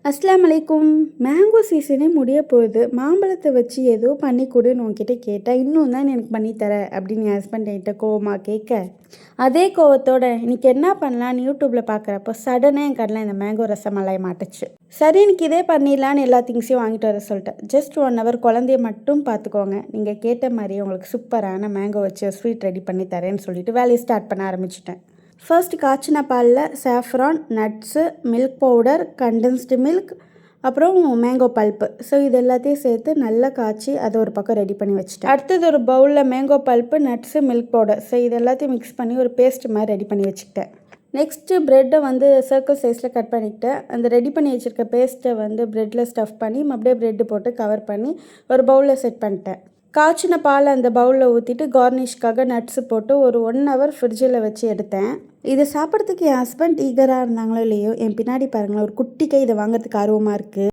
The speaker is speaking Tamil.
அஸ்ஸலாமு அலைக்கும். மேங்கோ சீசனே முடிய போகுது. மாம்பழத்தை வச்சு ஏதோ பண்ணி கொடுன்னு உன்கிட்ட கேட்டால் இன்னும் தான் எனக்கு பண்ணித்தர அப்படின்னு என் ஹஸ்பண்ட் என்கிட்ட கோவமாக கேட்க, அதே கோவத்தோட இன்னைக்கு என்ன பண்ணலான்னு யூடியூப்பில் பார்க்குறப்போ சடனாக என் கடையில் இந்த மேங்கோ ரசமலாய் மாட்டுச்சு. சரி இன்னைக்கு இதே பண்ணிடலான்னு எல்லா திங்ஸையும் வாங்கிட்டு வர சொல்லிட்டேன். ஜஸ்ட் 1 hour குழந்தைய மட்டும் பார்த்துக்கோங்க. நீங்கள் கேட்ட மாதிரி உங்களுக்கு சூப்பரான மேங்கோ வச்சு ஸ்வீட் ரெடி பண்ணி தரேன்னு சொல்லிட்டு வேலையை ஸ்டார்ட் பண்ண ஆரம்பிச்சிட்டேன். ஃபர்ஸ்ட் காய்ச்சின பாலில் saffron, nuts, milk powder, condensed milk, அப்புறம் மேங்கோ பல்ப்பு. ஸோ இது எல்லாத்தையும் சேர்த்து நல்லா காய்ச்சி அதை ஒரு பக்கம் ரெடி பண்ணி வச்சுட்டேன். அடுத்தது ஒரு பவுலில் mango bulb, nuts, milk powder. So இது எல்லாத்தையும் மிக்ஸ் பண்ணி ஒரு பேஸ்ட் மாதிரி ரெடி பண்ணி வச்சுக்கிட்டேன். நெக்ஸ்ட்டு ப்ரெட்டை சர்க்கிள் சைஸில் கட் பண்ணிக்கிட்டேன். அந்த ரெடி பண்ணி வச்சுருக்க பேஸ்ட்டை ப்ரெட்டில் ஸ்டஃப் பண்ணி அப்படியே ப்ரெட்டு போட்டு கவர் பண்ணி ஒரு பவுலில் செட் பண்ணிட்டேன். காய்ச்சின பால் அந்த பவுலில் ஊற்றிட்டு கார்னிஷ்காக நட்ஸு போட்டு ஒரு 1 hour ஃப்ரிட்ஜில் வச்சு எடுத்தேன். இதை சாப்பிட்றதுக்கு என் ஹஸ்பண்ட் ஈகராக இருந்தாங்களோ இல்லையோ, என் பின்னாடி பாருங்களேன் ஒரு குட்டி கை இதை வாங்கிறதுக்கு ஆர்வமாக இருக்குது.